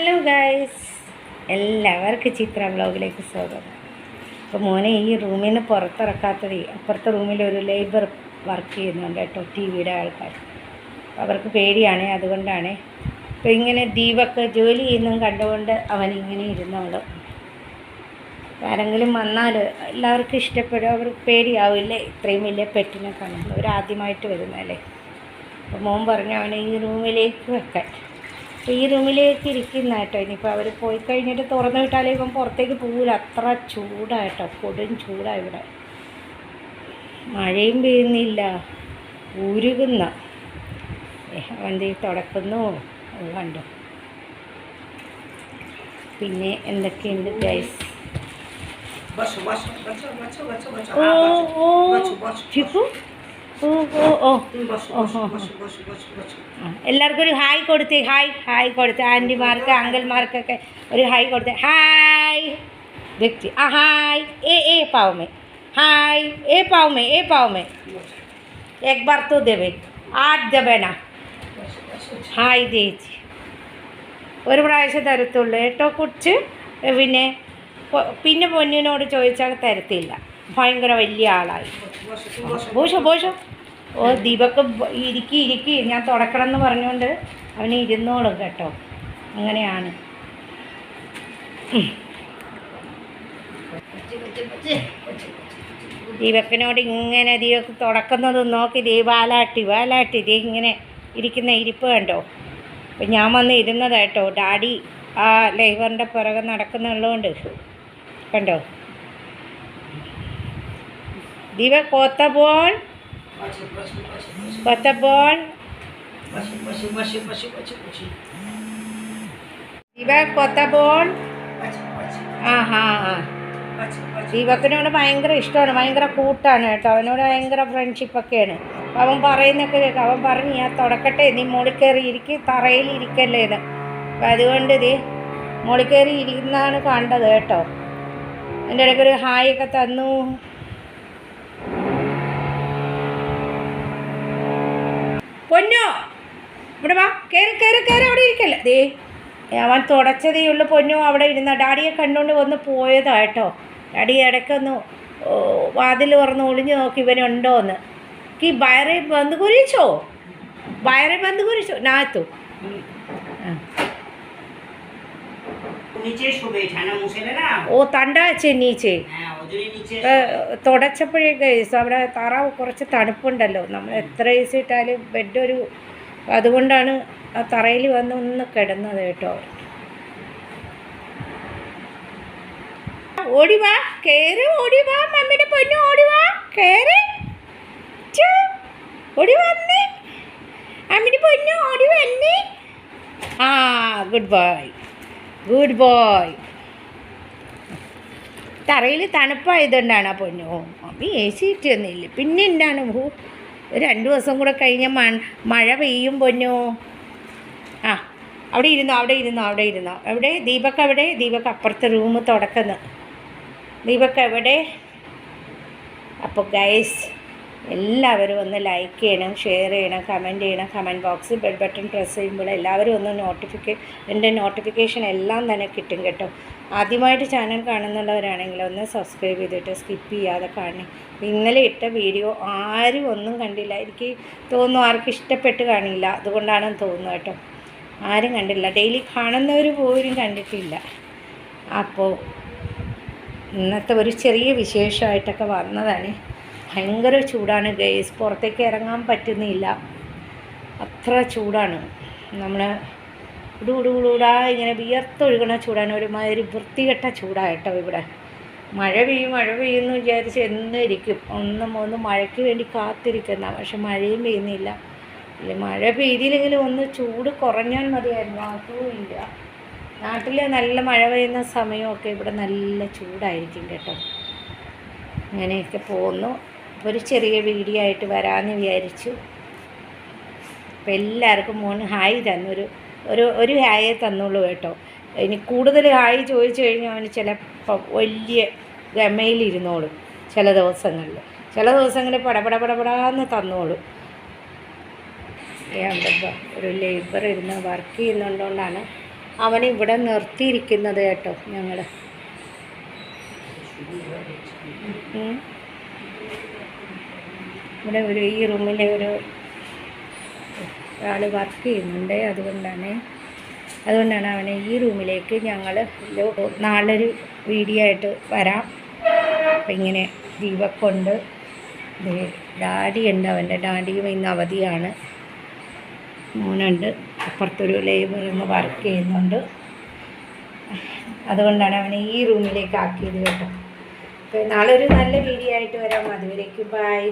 Hello guys, എല്ലാവർക്കും ചിത്ര വ്ലോഗിലേക്ക് സ്വാഗതം. അപ്പോൾ മോനെ ഈ റൂമിൽ നിന്ന് പുറത്തിറക്കാത്തത് അപ്പുറത്തെ റൂമിലൊരു ലേബർ വർക്ക് ചെയ്യുന്നുണ്ട് കേട്ടോ, ടി വിയുടെ ആൾക്കാർ. അവർക്ക് പേടിയാണ്, അതുകൊണ്ടാണ്. അപ്പോൾ ഇങ്ങനെ ദീപക്ക് ജോലി ചെയ്യുന്നതും കണ്ടുകൊണ്ട് അവനിങ്ങനെ ഇരുന്നോളൂ. ആരെങ്കിലും വന്നാൽ എല്ലാവർക്കും ഇഷ്ടപ്പെടും, അവർക്ക് പേടിയാവില്ലേ ഇത്രയും വലിയ പെറ്റിനെ കാണുമ്പോൾ. അവരാദ്യമായിട്ട് വരുന്നതല്ലേ. അപ്പോൾ മോൻ പറഞ്ഞു അവനെ ഈ റൂമിലേക്ക് വെക്കാൻ. അപ്പോൾ ഈ റൂമിലേക്ക് ഇരിക്കുന്ന കേട്ടോ. ഇനിയിപ്പോൾ അവർ പോയി കഴിഞ്ഞിട്ട് തുറന്നു വിട്ടാലേ ഇപ്പം പുറത്തേക്ക് പോകില്ല, അത്ര ചൂടായിട്ടോ, കൊടും ചൂടാണ് ഇവിടെ. മഴയും പെയ്യുന്നില്ല, ഉരുകുന്ന വണ്ടി തുടക്കുന്നു. അത് കണ്ടോ. പിന്നെ എന്തൊക്കെയുണ്ട് ഗൈസ്? എല്ലാവർക്കും ഒരു ഹായ് കൊടുത്തേ, ഹായ് കൊടുത്തേ. ആൻറ്റിമാർക്ക് അങ്കിൾമാർക്കൊക്കെ ഒരു ഹായ് കൊടുത്തേ. ഹായ് വ്യക്തി ഹായ് ए पाव में हाय ए पाव में एक बार तो देवे 8 देवे ना ഹായ് ചേച്ചി. ഒരു പ്രാവശ്യം തരത്തുള്ളൂ കേട്ടോ കുറിച്ച്. പിന്നെ പൊന്നിനോട് ചോദിച്ചാൽ തരത്തില്ല, ഭയങ്കര വലിയ ആളായി. ബോഷോ ഓ ദീപക്ക് ഇരിക്കി ഞാൻ തുടക്കണം എന്ന് പറഞ്ഞുകൊണ്ട് അവന് ഇരുന്നോളും കേട്ടോ. അങ്ങനെയാണ്. ദീപക്കിനോട് ഇങ്ങനെ ദീപക്ക് തുടക്കുന്നത് നോക്കി വാലാട്ടി ദീ ഇങ്ങനെ ഇരിക്കുന്ന ഇരിപ്പ് കണ്ടോ. അപ്പം ഞാൻ വന്ന് ഇരുന്നതാട്ടോ. ഡാഡി ആ ലേബറിൻ്റെ പുറകെ നടക്കുന്നുള്ളതുകൊണ്ട് കണ്ടോ. ദീപ കൊത്ത ബോൾ ദീപക്കിനോട് ഭയങ്കര ഇഷ്ടമാണ്, ഭയങ്കര കൂട്ടാണ് കേട്ടോ. അവനോട് ഭയങ്കര ഫ്രണ്ട്ഷിപ്പൊക്കെയാണ്. അവൻ പറയുന്നൊക്കെ കേൾക്കാം. അവൻ പറഞ്ഞു ഞാൻ തുടക്കട്ടെ, നീ മുകളിൽ കയറി ഇരിക്കും, തറയിൽ ഇരിക്കല്ലേ എന്ന്. അപ്പം അതുകൊണ്ട് ഇത് മുകളിൽ കയറി ഇരിക്കുന്നതാണ് കണ്ടത് കേട്ടോ. എൻ്റെ ഇടയ്ക്കൊരു ഹായ് ഒക്കെ തന്നു. പൊന്നോ ഇവിടെ വാ, കയറി അവിടെ ഇരിക്കല്ലേ. ദേ അവൻ തുടച്ചതേ ഉള്ളു. പൊന്നു അവിടെ ഇരുന്ന ഡാഡിയെ കണ്ടുകൊണ്ട് വന്ന് പോയതാ കേട്ടോ. ഡാഡി ഇടയ്ക്കൊന്ന് വാതിൽ തുറന്ന് ഒളിഞ്ഞു നോക്കി ഇവനുണ്ടോ എന്ന്. कि बाहरे बंद करेछो ना तो ഓ തണ്ട വെച്ച് നീച്ചേ തുടച്ചപ്പോഴേക്ക് അവിടെ താറാവ് കുറച്ച് തണുപ്പുണ്ടല്ലോ. നമ്മൾ എത്ര ഏസി ഇട്ടാലും ബെഡ് ഒരു, അതുകൊണ്ടാണ് ആ തറയിൽ വന്ന് ഒന്ന് കിടന്നത് കേട്ടോ. ഓടിവാ കയറി, ഓടിവാ മമ്മിയുടെ പൊന്നു, ഓടിവാ കയറി, ഓടി വന്നേ അമ്മിൻ്റെ പൊന്നു, ഓടി വന്നേ. ആ ഗുഡ് ബോയ്. തറയിൽ തണുപ്പായതുകൊണ്ടാണ് ആ പൊന്നു. അമ്മി എ സി ഇട്ടൊന്നുമില്ല. പിന്നെ എന്താണ് 2 ദിവസം കൂടെ കഴിഞ്ഞ മഴ പെയ്യും പൊന്നു. ആ അവിടെ ഇരുന്നോ. എവിടെ ദീപക്ക് അപ്പുറത്തെ റൂം തുടക്കുന്നു. ദീപക്ക് എവിടെ? അപ്പോൾ ഗൈസ് എല്ലാവരും ഒന്ന് ലൈക്ക് ചെയ്യണം, ഷെയർ ചെയ്യണം, കമൻറ്റ് ചെയ്യണം. കമൻറ്റ് ബോക്സിൽ ബെൽ ബട്ടൺ പ്രസ് ചെയ്യുമ്പോൾ എല്ലാവരും ഒന്ന് എൻ്റെ നോട്ടിഫിക്കേഷൻ എല്ലാം തന്നെ കിട്ടും കേട്ടോ. ആദ്യമായിട്ട് ചാനൽ കാണുന്നുള്ളവരാണെങ്കിൽ ഒന്ന് സബ്സ്ക്രൈബ് ചെയ്തിട്ട് സ്കിപ്പ് ചെയ്യാതെ കാണണം. ഇന്നലെ ഇട്ട വീഡിയോ ആരും ഒന്നും കണ്ടില്ല. എനിക്ക് തോന്നുന്നു ആർക്കും ഇഷ്ടപ്പെട്ട് കാണില്ല, അതുകൊണ്ടാണെന്ന് തോന്നുന്നു കേട്ടോ. ആരും കണ്ടില്ല, ഡെയിലി കാണുന്നവർ പോലും കണ്ടിട്ടില്ല. അപ്പോൾ ഇന്നത്തെ ഒരു ചെറിയ വിശേഷമായിട്ടൊക്കെ വന്നതാണ്. ഭയങ്കര ചൂടാണ് ഗൈസ്, പുറത്തേക്ക് ഇറങ്ങാൻ പറ്റുന്നില്ല, അത്ര ചൂടാണ്. നമ്മൾ ഉടുകൂടാ ഇങ്ങനെ വിയർത്തൊഴുകണ ചൂടാണ്, ഒരുമാതിരി വൃത്തികെട്ട ചൂടായിട്ടോ ഇവിടെ. മഴ പെയ്യുമെന്ന് വിചാരിച്ച് എന്നിരിക്കും, ഒന്ന് മഴയ്ക്ക് വേണ്ടി കാത്തിരിക്കുന്ന. പക്ഷെ മഴയും പെയ്യുന്നില്ല. മഴ പെയ്തില്ലെങ്കിലും ഒന്ന് ചൂട് കുറഞ്ഞാൽ മതിയായിരുന്നു, അതും ഇല്ല. നാട്ടിൽ നല്ല മഴ പെയ്യുന്ന സമയമൊക്കെ ഇവിടെ നല്ല ചൂടായിരിക്കും കേട്ടോ. അങ്ങനെയൊക്കെ പോകുന്നു. ഒരു ചെറിയ വീഡിയോ ആയിട്ട് വരാമെന്ന് വിചാരിച്ചു. അപ്പോൾ എല്ലാവർക്കും മോന് ഹായ് തന്നു, ഒരു ഹായേ തന്നുള്ളൂ കേട്ടോ. ഇനി കൂടുതൽ ഹായ് ചോദിച്ചു കഴിഞ്ഞാൽ അവന് ചിലപ്പോൾ വലിയ ഗമയിലിരുന്നോളും. ചില ദിവസങ്ങളിൽ പടപടാന്ന് തന്നോളും. ഒരു ലേബർ ഇരുന്ന് വർക്ക് ചെയ്യുന്നുകൊണ്ടാണ് അവനിവിടെ നിർത്തിയിരിക്കുന്നത് കേട്ടോ ഞങ്ങൾ. ഇവിടെ ഈ റൂമിലെ ഒരാൾ വർക്ക് ചെയ്യുന്നുണ്ട്. അതുകൊണ്ടാണ് അവനെ ഈ റൂമിലേക്ക് ഞങ്ങൾ നാളൊരു വീഡിയോ ആയിട്ട് വരാം. അപ്പം ഇങ്ങനെ ദീപക്കുണ്ട്, ഡാഡിയുണ്ട്, അവൻ്റെ ഡാഡിയും ഇന്ന് അവധിയാണ്. മോനുണ്ട്, അപ്പുറത്തൊരു ലേബർ ഇന്ന് വർക്ക് ചെയ്യുന്നുണ്ട്. അതുകൊണ്ടാണ് അവനെ ഈ റൂമിലേക്ക് ആക്കിയത് കേട്ടോ. അപ്പോൾ നാളെ ഒരു നല്ല വീഡിയോ ആയിട്ട് വരാം. അതുവരേക്കും ബൈ.